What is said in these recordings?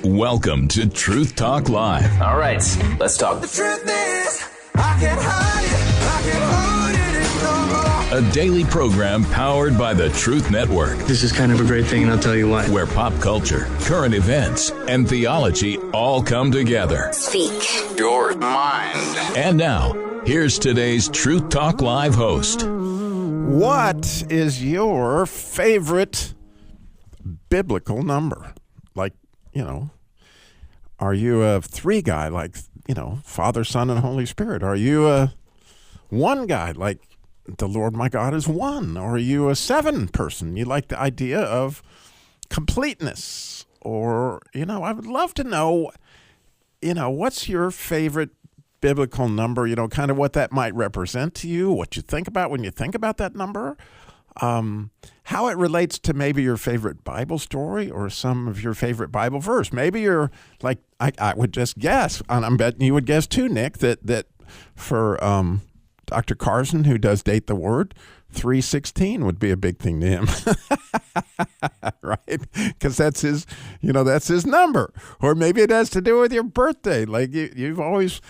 Welcome to Truth Talk Live. All right, let's talk. The truth is, I can't hide it, I can't hold it no more. A daily program powered by the Truth Network, This is kind of a great thing, and I'll tell you why. where pop culture, current events, and theology all come together. Speak Your mind. And now, here's today's Truth Talk Live host. What is your favorite biblical number? Like, are you a 3 guy, like, Father, Son, and Holy Spirit? Are you a 1 guy, like the Lord my God is 1? Or are you a 7 person? You like the idea of completeness? Or, I would love to know, what's your favorite biblical number, kind of what that might represent to you, what you think about when you think about that number, how it relates to maybe your favorite Bible story or some of your favorite Bible verse. Maybe you're like, I would just guess, and I'm betting you would guess too, Nick, that for Dr. Carson, who does Date the Word, 316 would be a big thing to him, right? Because that's his number. Or maybe it has to do with your birthday. Like you've always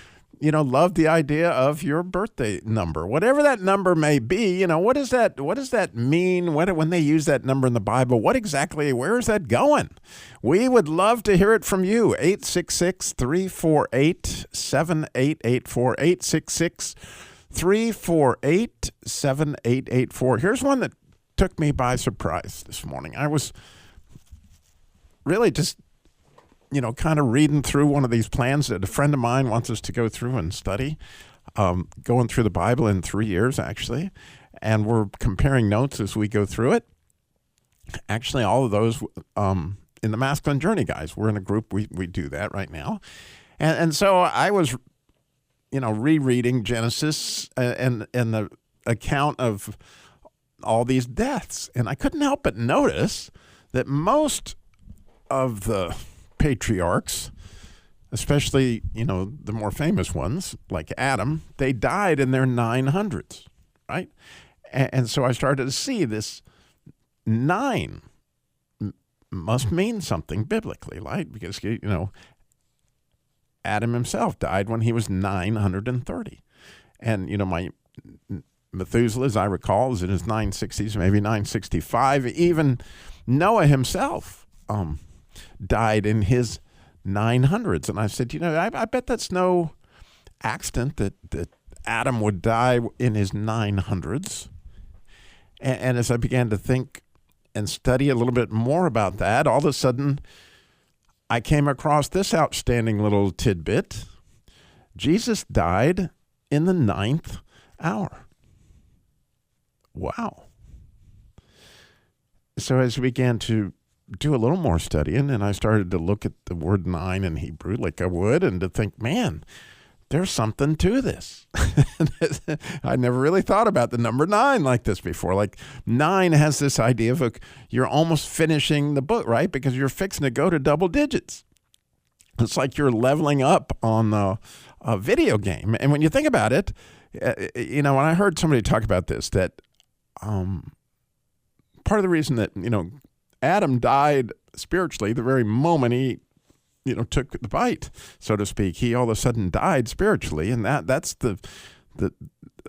love the idea of your birthday number, whatever that number may be. What does that mean? When they use that number in the Bible, where is that going? We would love to hear it from you. 866-348-7884, 866-348-7884. Here's one that took me by surprise this morning. I was really just kind of reading through one of these plans that a friend of mine wants us to go through and study, going through the Bible in 3 years, actually. And we're comparing notes as we go through it. Actually, all of those in the Masculine Journey, guys. We're in a group. We do that right now. And so I was, rereading Genesis and the account of all these deaths. And I couldn't help but notice that most of the patriarchs, especially, the more famous ones like Adam, they died in their 900s, right? And so I started to see this 9 must mean something biblically, right? Because, Adam himself died when he was 930. And, my Methuselah, as I recall, is in his 960s, maybe 965. Even Noah himself died in his 900s. And I said, I bet that's no accident that Adam would die in his 900s. And as I began to think and study a little bit more about that, all of a sudden I came across this outstanding little tidbit. Jesus died in the 9th hour. Wow. So as we began to do a little more studying, and I started to look at the word 9 in Hebrew like I would, and to think, man, there's something to this. I never really thought about the number 9 like this before. Like 9 has this idea of you're almost finishing the book, right? Because you're fixing to go to double digits. It's like you're leveling up on a video game. And when you think about it, when I heard somebody talk about this, that part of the reason that, Adam died spiritually the very moment he, took the bite, so to speak. He all of a sudden died spiritually, and that's the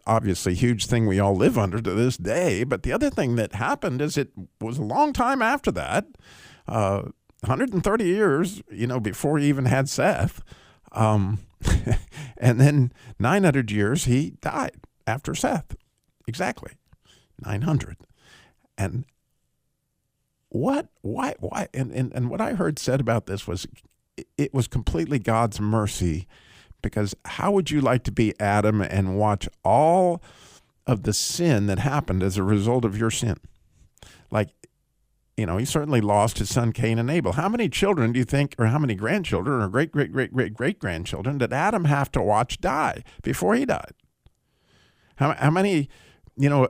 obviously huge thing we all live under to this day. But the other thing that happened is it was a long time after that, 130 years, before he even had Seth, and then 900 years he died after Seth, exactly 900, and why? And what I heard said about this was it was completely God's mercy, because how would you like to be Adam and watch all of the sin that happened as a result of your sin? Like, he certainly lost his son Cain and Abel. How many children do you think, or how many grandchildren or great-great-great-great-great-grandchildren did Adam have to watch die before he died? How many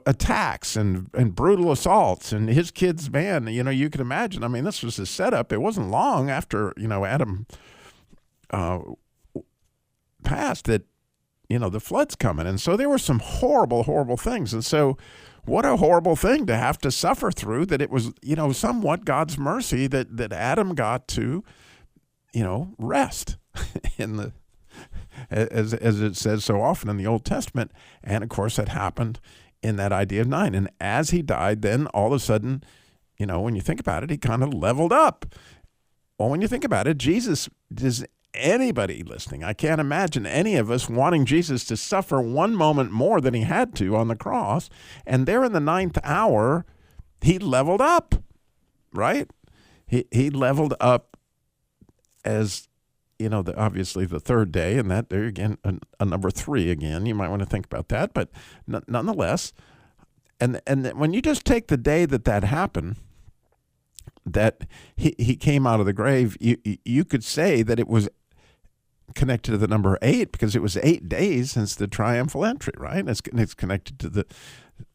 attacks and brutal assaults, and his kids, man, you can imagine. I mean, this was his setup. It wasn't long after, Adam passed that, the flood's coming. And so there were some horrible, horrible things. And so what a horrible thing to have to suffer through, that it was, somewhat God's mercy that Adam got to, rest in the, as it says so often in the Old Testament. And of course that happened in that idea of 9. And as he died, then all of a sudden, when you think about it, he kind of leveled up. Well, when you think about it, Jesus, does anybody listening, I can't imagine any of us wanting Jesus to suffer one moment more than he had to on the cross. And there in the 9th hour, he leveled up, right? He leveled up as, obviously the third day, and that there again, a number 3 again. You might want to think about that, but nonetheless, and when you just take the day that happened, that he came out of the grave, you could say that it was connected to the number 8 because it was 8 days since the triumphal entry, right? It's connected to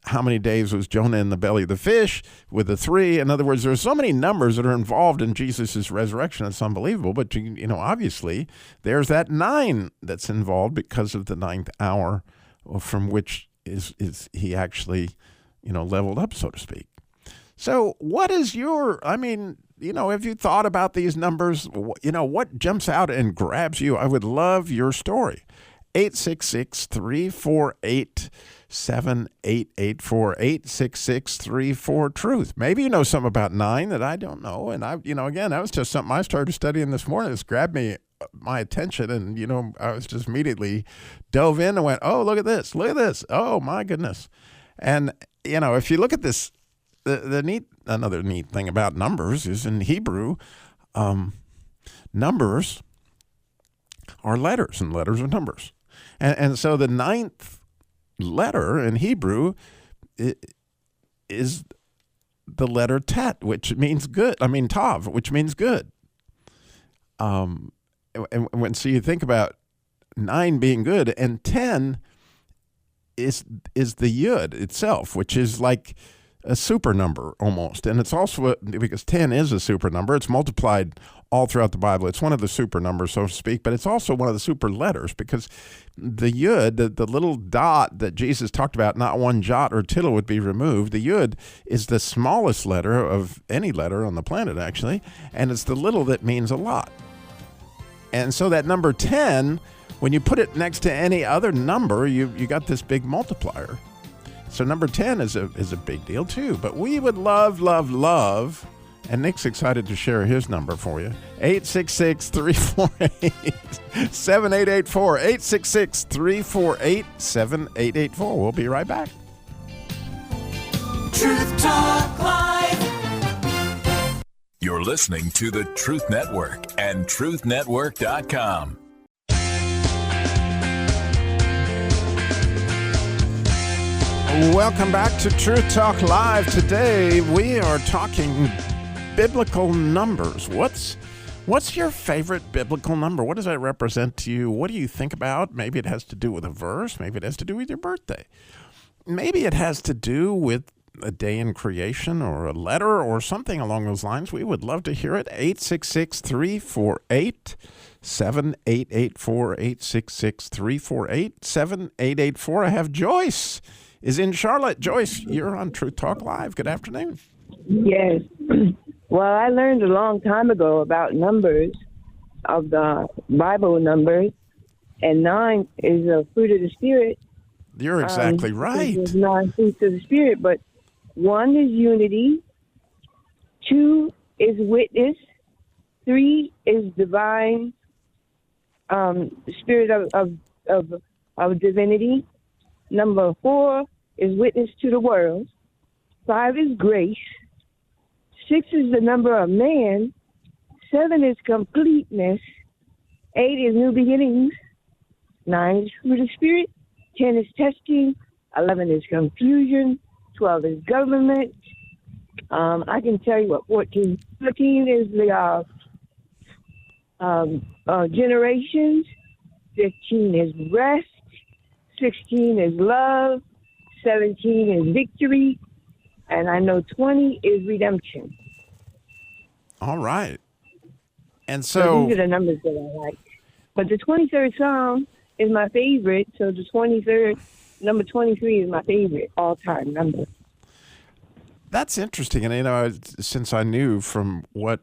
how many days was Jonah in the belly of the fish with the 3. In other words, there's so many numbers that are involved in Jesus' resurrection. It's unbelievable. But, obviously there's that 9 that's involved because of the 9th hour from which is he actually, leveled up, so to speak. So what is have you thought about these numbers? What jumps out and grabs you? I would love your story. 866-348-7884, 866-34-TRUTH. Maybe you know something about 9 that I don't know. And again, that was just something I started studying this morning. This grabbed my attention, and, I was just immediately dove in and went, oh, look at this. Oh, my goodness. And, if you look at this, another neat thing about numbers is in Hebrew, numbers are letters, and letters are numbers. And so the 9th letter in Hebrew is the letter tet, which means good. Tav, which means good. So you think about 9 being good, and 10 is the yud itself, which is like a super number almost. And it's also, because 10 is a super number, it's multiplied all throughout the Bible. It's one of the super numbers, so to speak, but it's also one of the super letters, because the yud, the little dot that Jesus talked about, not one jot or tittle would be removed. The yud is the smallest letter of any letter on the planet, actually, and it's the little that means a lot. And so that number 10, when you put it next to any other number, you got this big multiplier. So number 10 is a big deal too. But we would love, and Nick's excited to share his number for you, 866-348-7884, 866-348-7884. We'll be right back. Truth Talk Live. You're listening to the Truth Network and truthnetwork.com. Welcome back to Truth Talk Live. Today we are talking biblical numbers. What's your favorite biblical number? What does that represent to you? What do you think about? Maybe it has to do with a verse. Maybe it has to do with your birthday. Maybe it has to do with a day in creation or a letter or something along those lines. We would love to hear it. 866-348-7884, 866-348-7884. I have Joyce is in Charlotte. Joyce, you're on Truth Talk Live. Good afternoon. Yes. Well, I learned a long time ago about numbers, of the Bible numbers, and 9 is a fruit of the Spirit. You're exactly right. There's 9 fruits of the Spirit, but 1 is unity, 2 is witness, 3 is divine, spirit of divinity. Number 4 is witness to the world. 5 is grace. 6 is the number of man. 7 is completeness. 8 is new beginnings. 9 is fruit of spirit. 10 is testing. 11 is confusion. 12 is government. I can tell you what 14 is the generations. 15 is rest. 16 is love. 17 is victory. And I know 20 is redemption. All right. And so these are the numbers that I like. But the 23rd Psalm is my favorite. So the 23rd, number 23 is my favorite all-time number. That's interesting. And, since I knew from what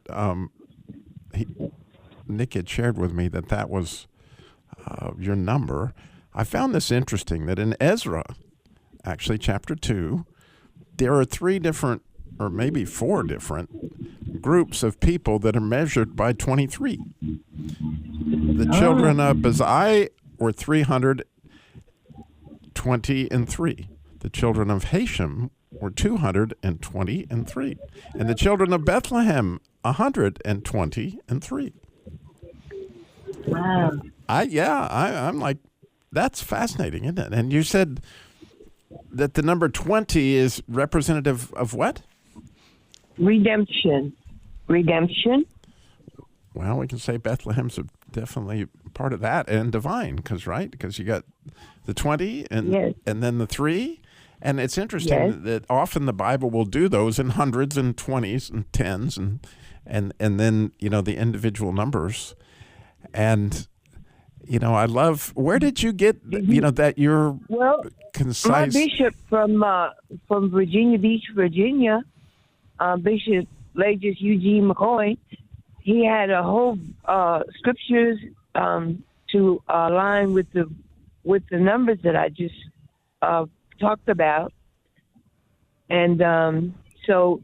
Nick had shared with me that was your number. I found this interesting, that in Ezra, actually chapter 2, there are 3 different, or maybe 4 different groups of people that are measured by 23. The children of Bezai were 323. The children of Hashem were 223. And the children of Bethlehem, 123. Wow. I'm like, that's fascinating, isn't it? And you said that the number 20 is representative of what? Redemption. Well, we can say Bethlehem's definitely part of that, and divine, because you got the 20 and yes. and then the 3. And it's interesting that often the Bible will do those in hundreds and 20s and 10s and then, the individual numbers. And, I love, where did you get, that you're concise? My bishop from Virginia Beach, Virginia, Bishop Legis Eugene McCoy, he had a whole scriptures to align with the numbers that I just talked about, and so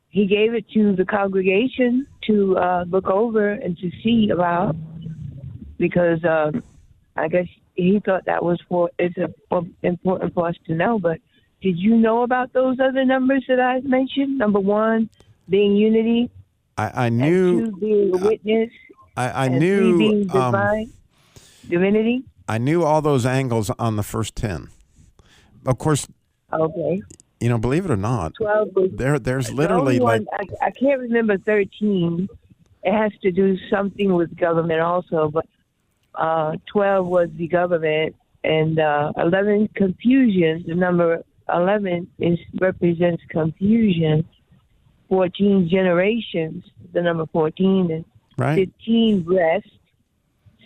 he gave it to the congregation to look over and to see about, because I guess he thought that was important for us to know. But did you know about those other numbers that I mentioned? Number 1 being unity. I knew. And 2 being a witness. I and knew 3 being divine, divinity. I knew all those angles on the first 10. Of course. Okay. Believe it or not, 12 was, there's literally I can't remember 13. It has to do something with government also, but 12 was the government, and 11 confusion. The number 11 represents confusion. 14 generations. The number 14 is right. 15 rest.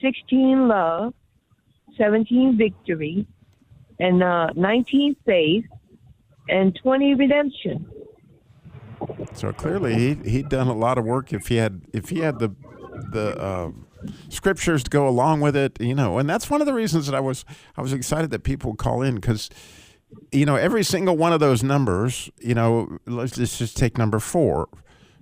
16 love. 17 victory. And 19 faith, and 20 redemption. So clearly, he'd done a lot of work. If he had the scriptures to go along with it, and that's one of the reasons that I was excited that people would call in, because every single one of those numbers, let's just take number 4,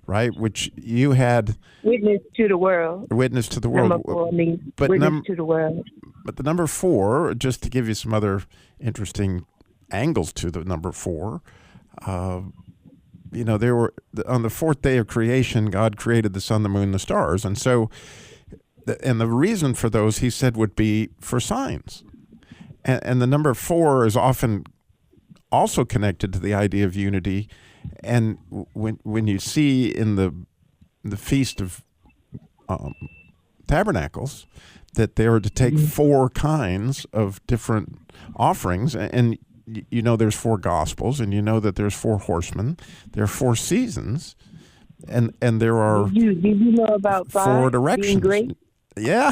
right? Which you had witness to the world. Witness to the world. Number 4 means witness to the world. But the number 4, just to give you some other interesting angles to the number 4, there were, on the 4th day of creation, God created the sun, the moon, the stars. And so, and the reason for those, he said, would be for signs. And the number 4 is often also connected to the idea of unity. And when you see in the Feast of Tabernacles, that they were to take 4 kinds of different offerings, and there's 4 gospels, and that there's 4 horsemen, there are 4 seasons, and there are did you know about 4 directions. Being great? Yeah,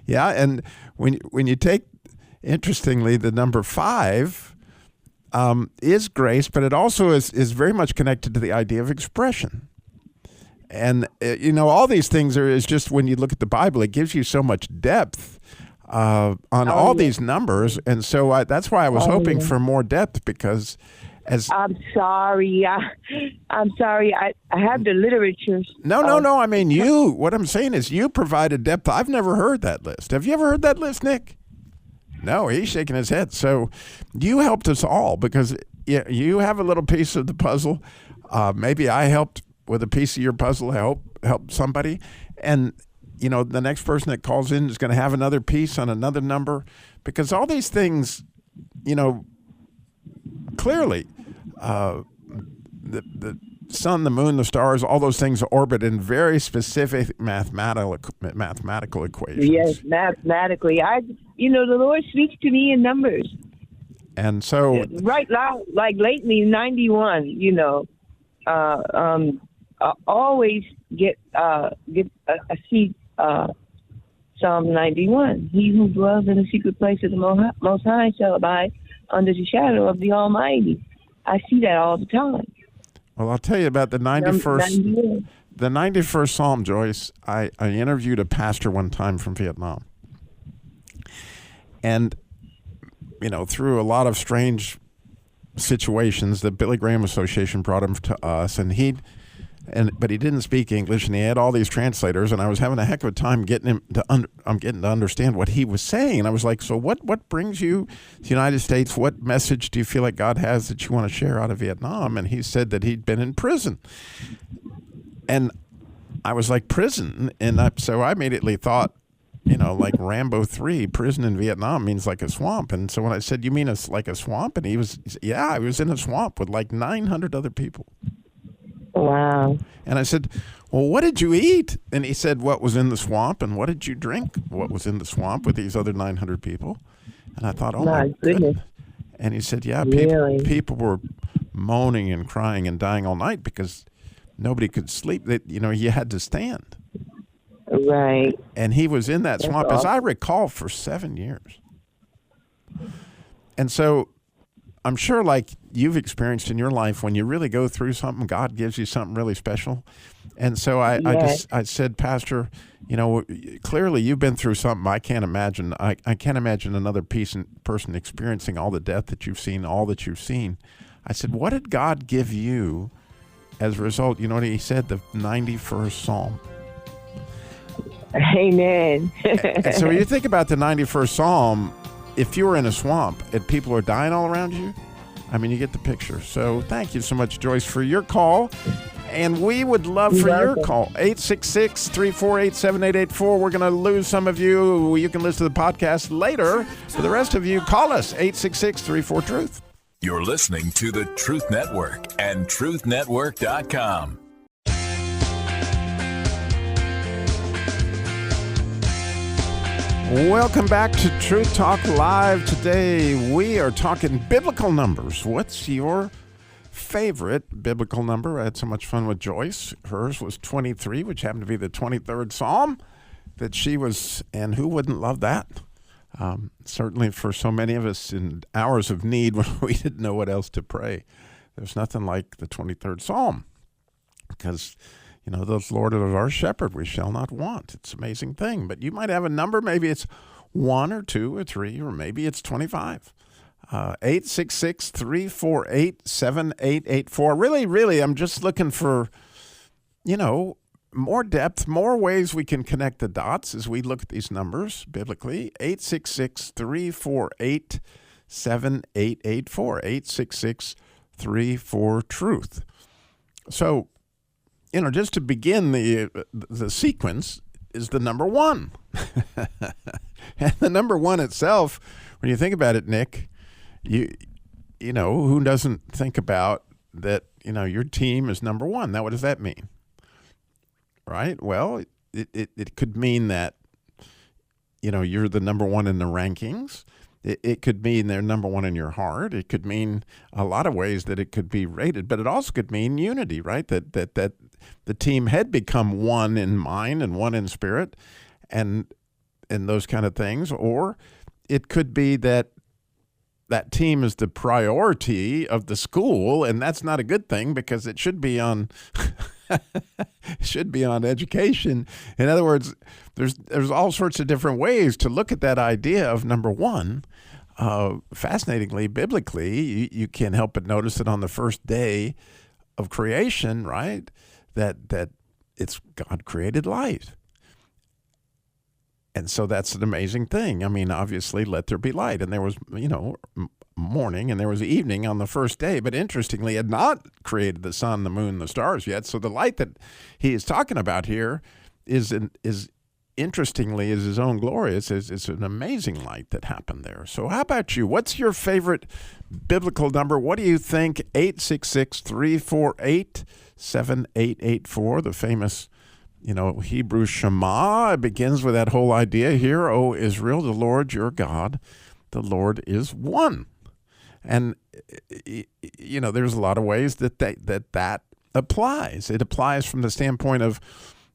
yeah, and when you take, interestingly, the number 5 is grace, but it also is very much connected to the idea of expression. And, all these things is just, when you look at the Bible, it gives you so much depth on all these numbers. And so that's why I was hoping for more depth, because I'm sorry. I'm sorry. I have the literature. No. I mean, what I'm saying is you provided depth. I've never heard that list. Have you ever heard that list, Nick? No, he's shaking his head. So you helped us all, because you have a little piece of the puzzle. Maybe I helped with a piece of your puzzle, help somebody. And, the next person that calls in is going to have another piece on another number, because all these things, clearly, the sun, the moon, the stars, all those things orbit in very specific mathematical equations. Yes, mathematically. The Lord speaks to me in numbers. And so, right now, like lately, 91. Always get a seat. Psalm 91. He who dwells in the secret place of the Most High shall abide under the shadow of the Almighty. I see that all the time. Well, I'll tell you about the 91st. 91. The 91st Psalm, Joyce. I interviewed a pastor one time from Vietnam. And, through a lot of strange situations, the Billy Graham Association brought him to us, but he didn't speak English, and he had all these translators, and I was having a heck of a time getting to understand what he was saying. And I was like, so what brings you to the United States? What message do you feel like God has that you want to share out of Vietnam? And he said that he'd been in prison. And I was like, prison? And so I immediately thought, like Rambo 3, prison in Vietnam means like a swamp. And so when I said, you mean it's like a swamp? And he said, yeah, I was in a swamp with like 900 other people. Wow. And I said, well, what did you eat? And he said, what was in the swamp? And what did you drink? What was in the swamp with these other 900 people? And I thought, oh, my goodness. And he said, yeah, really? people were moaning and crying and dying all night because nobody could sleep. You had to stand. Right. And he was in that swamp, awesome. as I recall, for 7 years. And so I'm sure, like you've experienced in your life, when you really go through something, God gives you something really special. And so I said, Pastor, clearly you've been through something I can't imagine. I can't imagine another person experiencing all the death that you've seen, all that you've seen. I said, what did God give you as a result? You know what he said? The 91st Psalm. Amen. And so when you think about the 91st Psalm, if you were in a swamp and people are dying all around you, I mean, you get the picture. So thank you so much, Joyce, for your call. And we would love for your call. 866-348-7884. We're going to lose some of you. You can listen to the podcast later. For the rest of you, call us, 866-34-TRUTH. You're listening to the Truth Network and truthnetwork.com. Welcome back to Truth Talk Live. Today we are talking biblical numbers. What's your favorite biblical number? I had so much fun with Joyce. Hers was 23, which happened to be the 23rd Psalm that she was, and who wouldn't love that? Certainly for so many of us in hours of need when we didn't know what else to pray. There's nothing like the 23rd Psalm because the Lord is our shepherd, we shall not want. It's an amazing thing. But you might have a number. Maybe it's 1 or 2 or 3, or maybe it's 25. 866-348-7884. Really, I'm just looking for, more depth, more ways we can connect the dots as we look at these numbers biblically. 866-348-7884. 866-34-TRUTH. So, just to begin the sequence is the number 1. And the number 1 itself, when you think about it, Nick, who doesn't think about that, your team is number 1. Now, what does that mean? Right? Well, it could mean that, you're the number 1 in the rankings. It could mean they're number 1 in your heart. It could mean a lot of ways that it could be rated, but it also could mean unity, right? That the team had become one in mind and one in spirit and those kind of things. Or it could be that team is the priority of the school, and that's not a good thing because it should be on education. In other words, there's all sorts of different ways to look at that idea of number 1. Fascinatingly, biblically, you can't help but notice that on the first day of creation, right, that it's God created light. And so that's an amazing thing. I mean, obviously, let there be light. And there was, morning and there was evening on the first day. But interestingly, he had not created the sun, the moon, the stars yet. So the light that he is talking about here is interestingly his own glory. It's an amazing light that happened there. So how about you? What's your favorite biblical number? What do you think? 866-348-7884, the famous Hebrew Shema. It begins with that whole idea here, O Israel, the Lord your God, the Lord is one. And, there's a lot of ways that applies. It applies from the standpoint of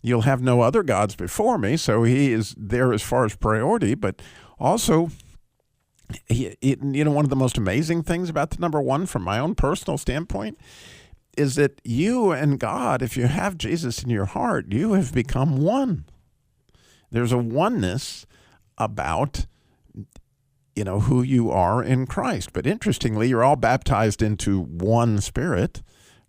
you'll have no other gods before me. So he is there as far as priority, but also, one of the most amazing things about the number 1 from my own personal standpoint is that you and God, if you have Jesus in your heart, you have become one. There's a oneness about, who you are in Christ. But interestingly, you're all baptized into one Spirit,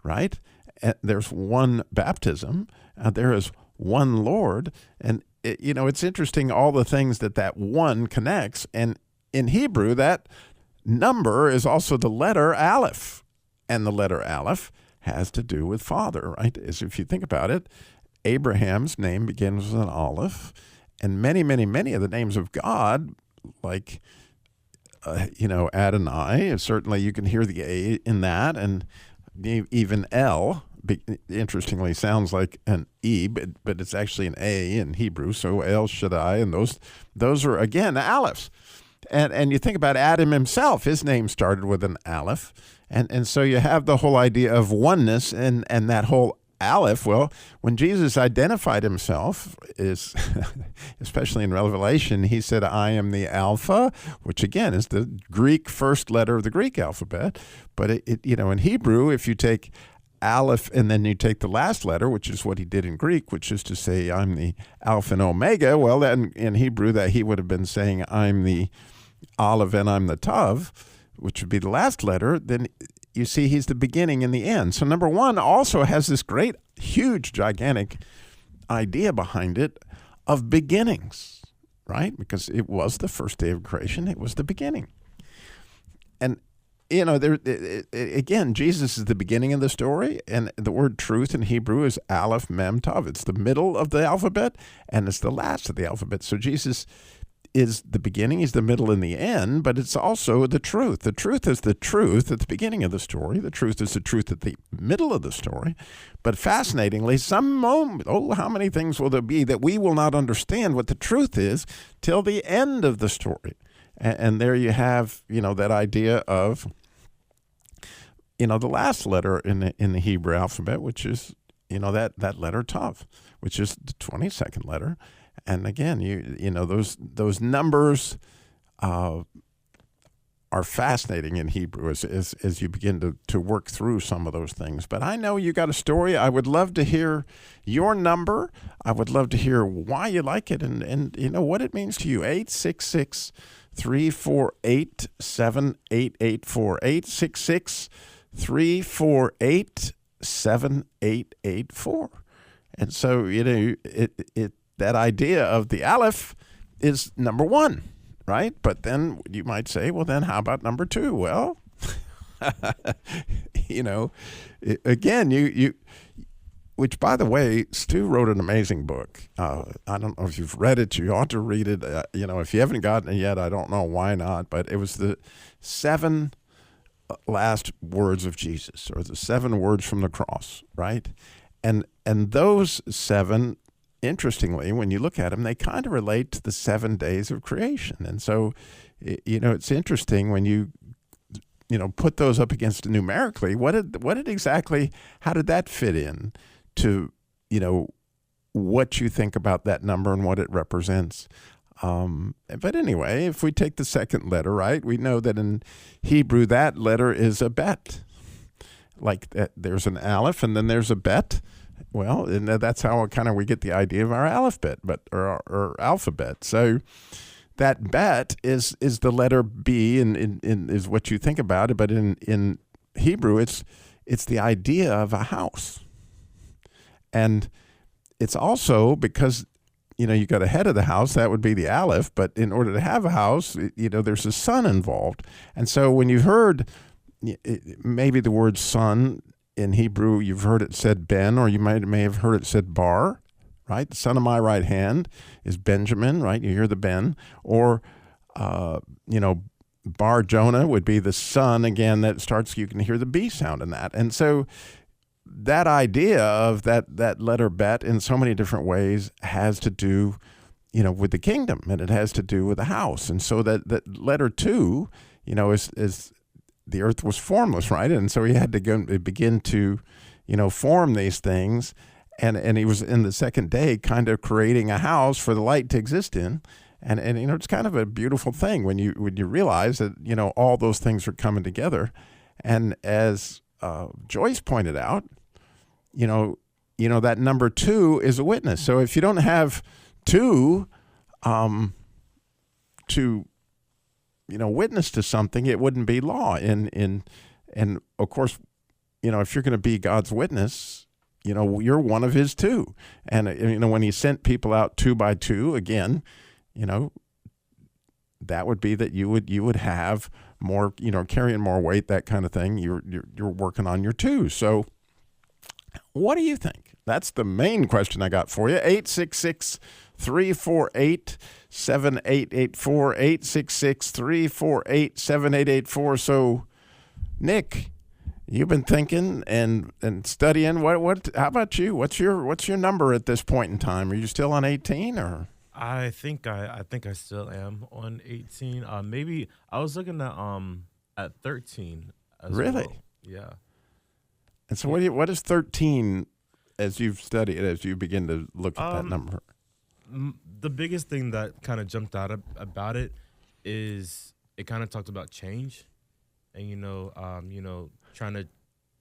right? And there's one baptism. There is one Lord. And, it's interesting all the things that one connects. And in Hebrew, that number is also the letter Aleph. And the letter Aleph has to do with father, right? As if you think about it, Abraham's name begins with an Aleph. And many, many, many of the names of God, like, Adonai, certainly you can hear the A in that. And even El, interestingly, sounds like an E, but it's actually an A in Hebrew. So El Shaddai, and those are, again, Alephs. And you think about Adam himself, his name started with an Aleph. And so you have the whole idea of oneness and that whole Aleph. Well, when Jesus identified himself, especially in Revelation, he said, I am the Alpha, which again is the Greek first letter of the Greek alphabet. But in Hebrew, if you take Aleph and then you take the last letter, which is what he did in Greek, which is to say, I'm the Alpha and Omega. Well, then in Hebrew, that he would have been saying, I'm the Aleph and I'm the Tav, which would be the last letter. Then you see he's the beginning and the end. So number one also has this great, huge, gigantic idea behind it of beginnings, right? Because it was the first day of creation. It was the beginning. And, again, Jesus is the beginning of the story. And the word truth in Hebrew is Aleph, Mem, Tav. It's the middle of the alphabet and it's the last of the alphabet. So Jesus is the beginning, he's the middle and the end, but it's also the truth. The truth is the truth at the beginning of the story. The truth is the truth at the middle of the story. But fascinatingly, how many things will there be that we will not understand what the truth is till the end of the story? And there you have, that idea of, the last letter in the Hebrew alphabet, which is, that letter Tav, which is the 22nd letter. And again, those numbers are fascinating in Hebrew as you begin to work through some of those things. But I know you got a story. I would love to hear your number. I would love to hear why you like it and what it means to you. 866-348-7884. 866-348-7884. And so, that idea of the Aleph is number one, right? But then you might say, well, then how about number two? Well, again, which, by the way, Stu wrote an amazing book. I don't know if you've read it. You ought to read it. If you haven't gotten it yet, I don't know why not. But it was the 7 last words of Jesus, or the 7 words from the cross, right? And those 7, interestingly, when you look at them, they kind of relate to the 7 days of creation. And so, it's interesting when you put those up against numerically, how did that fit in to, what you think about that number and what it represents? But anyway, if we take the second letter, right, we know that in Hebrew, that letter is a bet. Like there's an Aleph and then there's a bet. Well, and that's how we get the idea of our alphabet, or alphabet. So that bet is the letter B, and is what you think about it. But in Hebrew, it's the idea of a house, and it's also because you got a head of the house, that would be the Aleph. But in order to have a house, there's a son involved, and so when you've heard maybe the word son. In Hebrew, you've heard it said Ben, or you may have heard it said Bar, right? The son of my right hand is Benjamin, right? You hear the Ben. Or, Bar Jonah would be the son, again, that starts, you can hear the B sound in that. And so that idea of that letter bet in so many different ways has to do, with the kingdom, and it has to do with the house. And so that letter 2, is the earth was formless, right? And so he had to begin to, form these things. And he was in the second day kind of creating a house for the light to exist in. And it's kind of a beautiful thing when you realize that, all those things are coming together. And as Joyce pointed out, that number 2 is a witness. So if you don't have 2 to witness to something, it wouldn't be law. And of course, if you're going to be God's witness, you're one of his 2. And when he sent people out 2 by 2, again, that would be that you would have more, carrying more weight, that kind of thing. You're working on your 2. So what do you think? That's the main question I got for you. 866-348-7884, 866-348-7884. So, Nick, you've been thinking and studying. What? How about you? What's your number at this point in time? Are you still on 18 or? I think I still am on 18. Maybe I was looking at 13 as really? Well. Yeah. And so what is 13 as you've studied, as you begin to look at that number? The biggest thing that kind of jumped out about it is it kind of talked about change, and trying to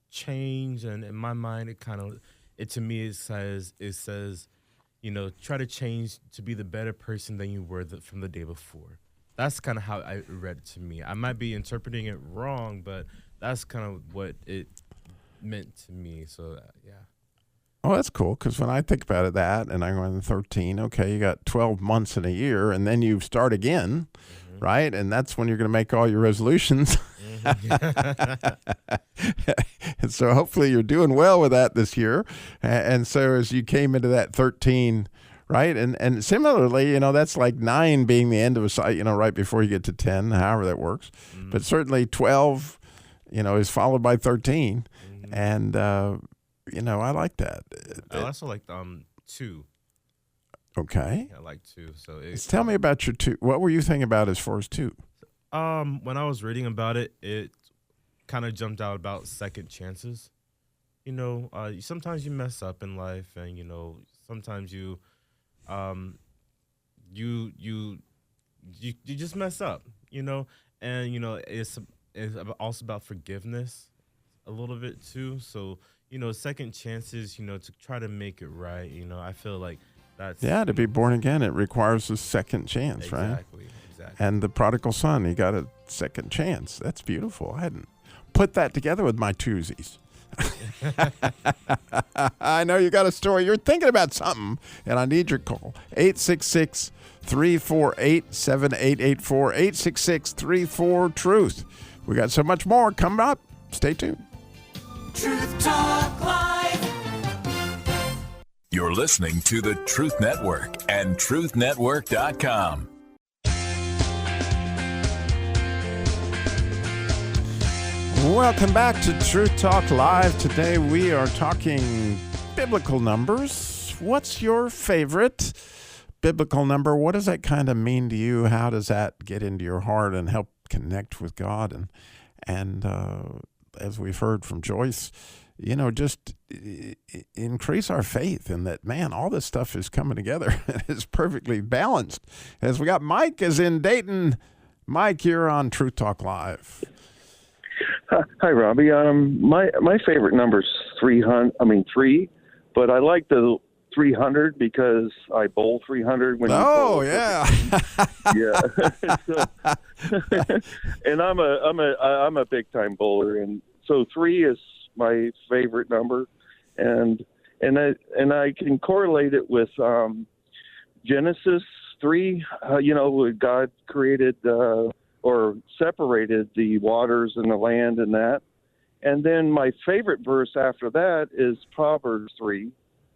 change. And in my mind, it to me it says try to change to be the better person than you were from the day before. That's kind of how I read it to me. I might be interpreting it wrong, but that's kind of what it meant to me. So yeah. Oh, that's cool, because when I think about it, and I go in 13, okay, you got 12 months in a year, and then you start again, right? And that's when you're going to make all your resolutions. And so hopefully you're doing well with that this year. And so as you came into that 13, right? And similarly, that's like 9 being the end of a cycle, right before you get to 10, however that works. But certainly 12, is followed by 13. And, I like that. I also like 2. Okay. I like 2. So tell me about your 2. What were you thinking about as far as 2? When I was reading about it, it kind of jumped out about second chances. Sometimes you mess up in life, and sometimes you just mess up. And it's also about forgiveness a little bit too. So second chances, to try to make it right. I feel like that's to be born again, it requires a second chance, right? Exactly. And the prodigal son, he got a second chance. That's beautiful. I hadn't put that together with my twosies. I know you got a story. You're thinking about something, and I need your call. 866-348-7884, 866-34-TRUTH. We got so much more coming up. Stay tuned. Truth Talk Live. You're listening to the Truth Network and truthnetwork.com. Welcome back to Truth Talk Live. Today we are talking biblical numbers. What's your favorite biblical number? What does that kind of mean to you? How does that get into your heart and help connect with God? And as we've heard from Joyce, just increase our faith in that, man, all this stuff is coming together and it's perfectly balanced. As we got Mike is in Dayton. Mike, you're on Truth Talk Live. Hi, Robbie. My favorite number is 300. 3, but I like the 300 because I bowl 300 when. Oh, yeah. Yeah. So, and I'm a big time bowler, and so 3 is my favorite number, and I can correlate it with Genesis 3. God created or separated the waters and the land and that. And then my favorite verse after that is Proverbs 3.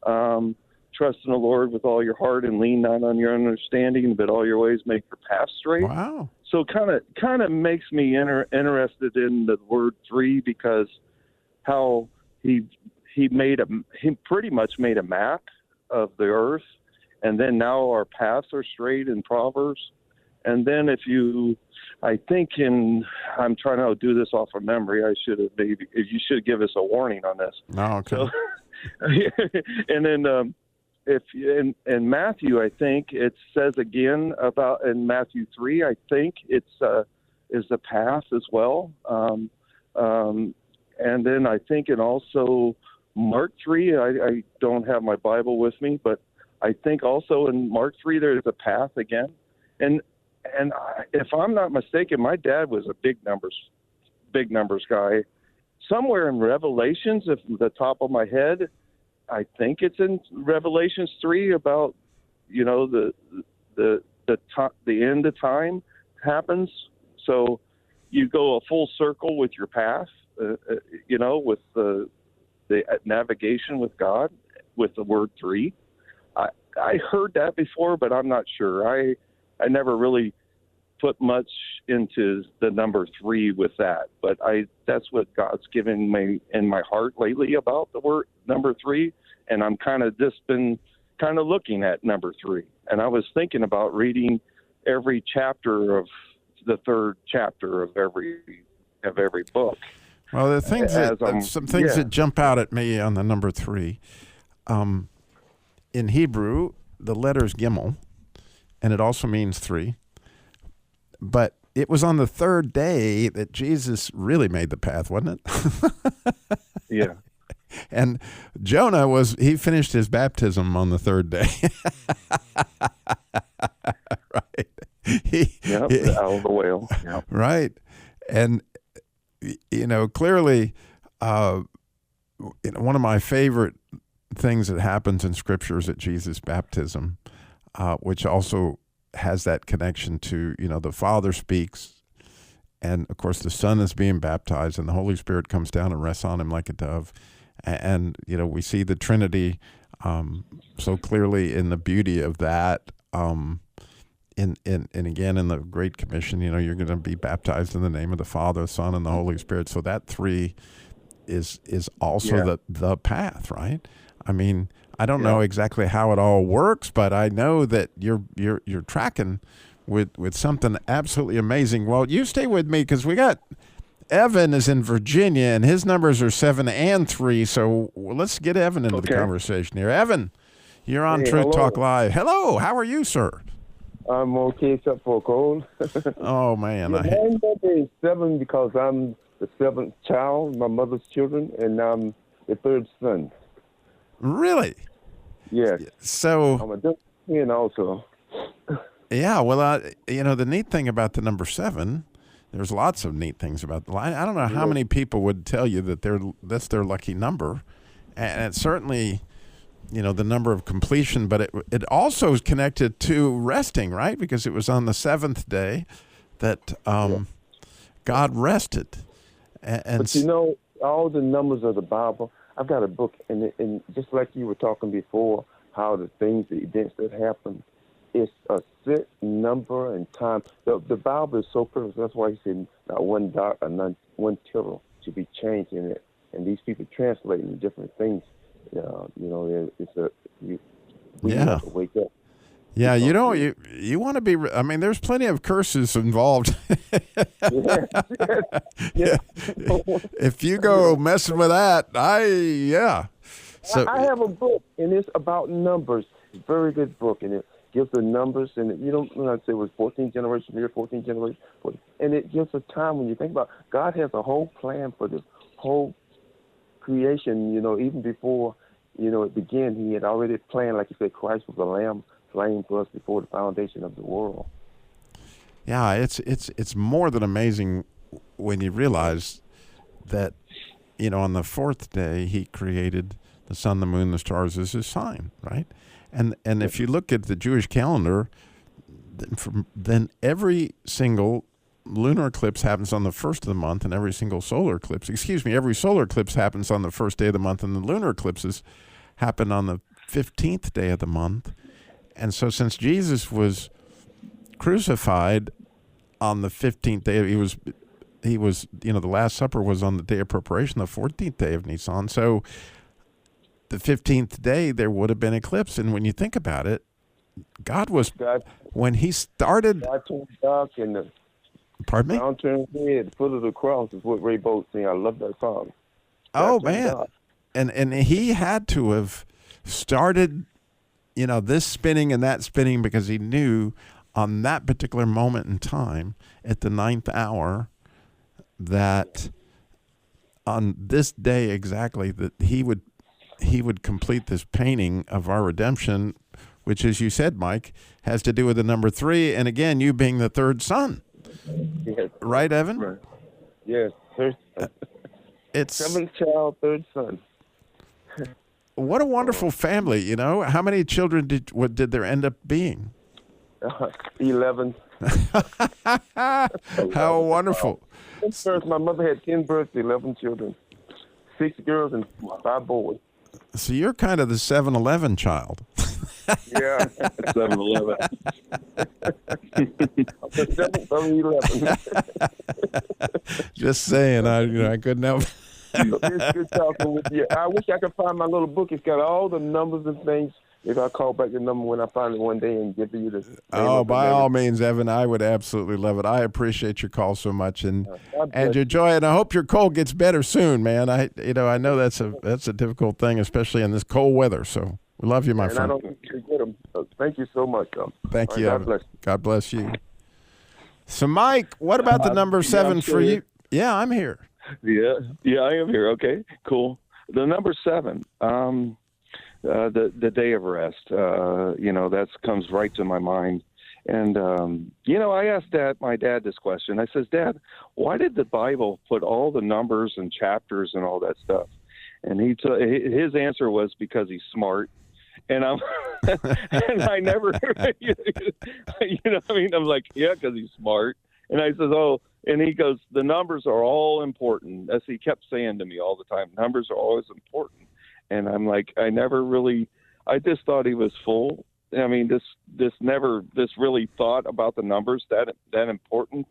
Trust in the Lord with all your heart and lean not on your understanding, but all your ways make your path straight. Wow. So kind of makes me interested in the word 3, because how he pretty much made a map of the earth, and then now our paths are straight in Proverbs. And then I'm trying to do this off of memory. You should give us a warning on this. Oh, okay. So, and then in Matthew, I think it says again about in Matthew 3. I think it's is the path as well. and then I think in also Mark 3, I don't have my Bible with me, but I think also in Mark 3 there's a path again. And if I'm not mistaken, my dad was a big numbers guy. Somewhere in Revelations, if the top of my head, I think it's in Revelations 3 about, the end of time happens. So you go a full circle with your path, with the navigation with God, with the word 3. I heard that before, but I'm not sure. I never really put much into the number 3 with that, but that's what God's given me in my heart lately about the word number 3, and I'm kind of just been kind of looking at number 3, and I was thinking about reading every chapter of the third chapter of every book. Well, the things that jump out at me on the number 3, in Hebrew, the letter's gimel, and it also means 3. But it was on the third day that Jesus really made the path, wasn't it? Yeah. And Jonah he finished his baptism on the third day. Right. Out of the whale. Yep. Right. And, clearly, one of my favorite things that happens in Scripture is at Jesus' baptism, which also has that connection to, the Father speaks, and of course the Son is being baptized, and the Holy Spirit comes down and rests on him like a dove. And we see the Trinity so clearly in the beauty of that. And again, in the Great Commission, you're going to be baptized in the name of the Father, the Son, and the Holy Spirit. So that 3 is also the path, right? I mean, I don't know exactly how it all works, but I know that you're tracking with something absolutely amazing. Well, you stay with me because we got Evan is in Virginia, and his numbers are 7 and 3. So let's get Evan into the conversation here. Evan, you're on Truth Talk Live. Hello, how are you, sir? I'm okay except for a cold. Oh, man. My birthday is 7 because I'm the 7th child, my mother's children, and I'm the 3rd son. Really? Yes. So I'm a twin also. Yeah, well, the neat thing about the number 7, there's lots of neat things about the line. I don't know how many people would tell you that that's their lucky number, and it's certainly, the number of completion. But it also is connected to resting, right? Because it was on the 7th day that God rested. But all the numbers of the Bible. I've got a book, and just like you were talking before, how the events that happen, it's a set number and time. The Bible is so perfect. That's why he said not one dot or not one tittle should be changed in it. And these people translating different things. We have to wake up. Yeah, you want to be. I mean, there's plenty of curses involved. Yeah. If you go messing with that, So I have a book, and it's about numbers. It's a very good book, and it gives the numbers, and when I say it was 14 generations here, 14 generations, and it gives a time when you think about God has a whole plan for this whole creation. Even before it began, He had already planned, like you said, Christ was the Lamb slain for us before the foundation of the world. Yeah, it's more than amazing when you realize that on the 4th day He created the sun, the moon, the stars as His sign, right? And if you look at the Jewish calendar, then every single lunar eclipse happens on the 1st of the month, and every solar eclipse happens on the 1st day of the month, and the lunar eclipses happen on the 15th day of the month. And so since Jesus was crucified on the 15th day, he was the Last Supper was on the day of preparation, the 14th day of Nisan. So the 15th day, there would have been eclipse. And when you think about it, when He started. God turned dark and the Pardon me? ground turned red. The foot of the cross is what Ray Bolt sing. I love that song. Oh, man. And He had to have started, this spinning and that spinning, because He knew on that particular moment in time at the 9th hour that on this day exactly that he would complete this painting of our redemption, which, as you said, Mike, has to do with the number 3, and again, you being the third son. Yes. Right, Evan? Right. Yes, third son. It's 7th child, third son. what a wonderful family, you know. How many children did there end up being? 11. How wonderful. First, my mother had 10 births, 11 children, 6 girls and 5 boys. So you're kind of the 7-Eleven child. Yeah, 7-Eleven. 7-11. Just saying, I couldn't help. It's good talking with you. I wish I could find my little book. It's got all the numbers and things. If I call back the number when I find it one day and give you the. Oh, by all means, Evan, I would absolutely love it. I appreciate your call so much and your joy, and I hope your cold gets better soon, man. I know that's a difficult thing, especially in this cold weather. So we love you, my friend. I don't think you get them. Thank you so much, though. Thank you, God Evan. bless. God bless you. So, Mike, what about the number 7 for you? Yeah, I'm here. Yeah, I am here. Okay, cool. The number 7. The day of rest, that comes right to my mind. And, I asked my dad this question. I says, Dad, why did the Bible put all the numbers and chapters and all that stuff? And his answer was because he's smart. And and I never, I'm like, yeah, because he's smart. And I says, oh, and he goes, the numbers are all important. As he kept saying to me all the time, numbers are always important. And I'm like, I just thought he was full. I mean, this really thought about the numbers that important,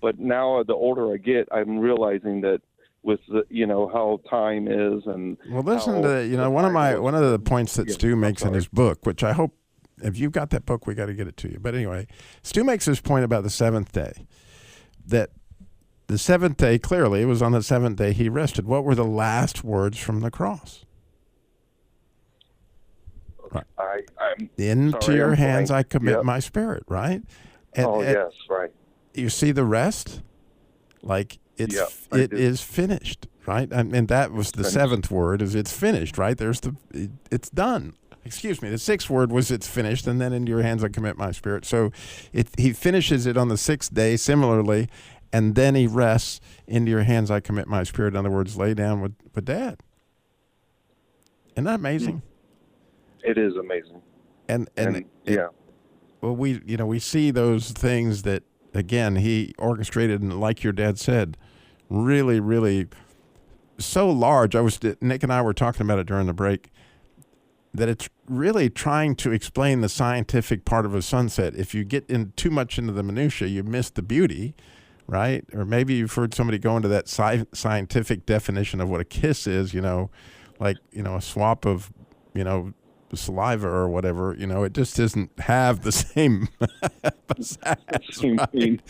but now the older I get, I'm realizing that with how time is and well, listen to one of the points that Stu makes in his book, which I hope if you've got that book, we got to get it to you. But anyway, Stu makes this point about the 7th day, that the 7th day, clearly, it was on the 7th day he rested. What were the last words from the cross? Right. Into your hands I commit my spirit, right? And, yes, right. You see the rest? Like it is finished, right? And that was the 7th word, is it's finished, right? It's done. Excuse me. The 6th word was it's finished, and then into your hands I commit my spirit. So he finishes it on the 6th day similarly, and then he rests. Into your hands I commit my spirit. In other words, lay down with Dad. Isn't that amazing? It is amazing. And well, we see those things that, again, he orchestrated, and like your dad said, really, really so large. Nick and I were talking about it during the break, that it's really trying to explain the scientific part of a sunset. If you get too much into the minutia, you miss the beauty, right? Or maybe you've heard somebody go into that scientific definition of what a kiss is, like, a swap of, saliva or whatever, it just doesn't have the same right,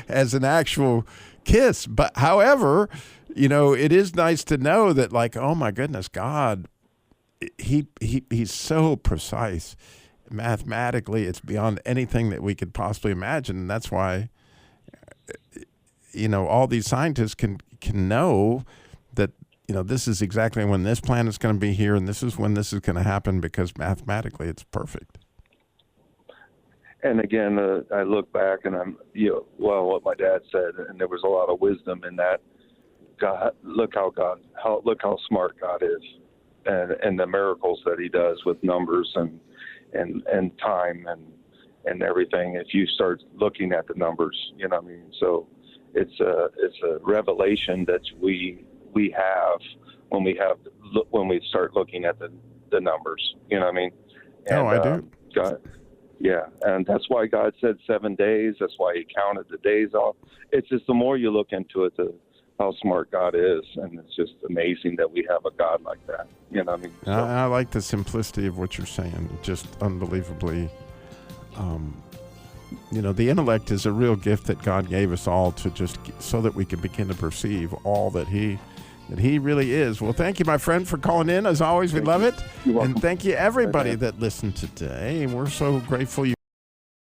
as an actual kiss. But however, it is nice to know that, like, oh my goodness, God, he's so precise. Mathematically, it's beyond anything that we could possibly imagine. And that's why, all these scientists can know that, this is exactly when this planet's going to be here, and this is when this is going to happen, because mathematically it's perfect. And again, I look back and what my dad said, and there was a lot of wisdom in that. God, look how smart God is, and the miracles that He does with numbers and time and everything. If you start looking at the numbers, So it's a revelation that we have when we start looking at the numbers, And, I do. God, yeah, and that's why God said 7 days. That's why He counted the days off. It's just the more you look into it, how smart God is, and it's just amazing that we have a God like that. So, I like the simplicity of what you're saying. Just unbelievably. The intellect is a real gift that God gave us all so that we can begin to perceive all that He really is. Well, thank you, my friend, for calling in. As always, we love it. You're welcome. And thank you, everybody that listened today. We're so grateful you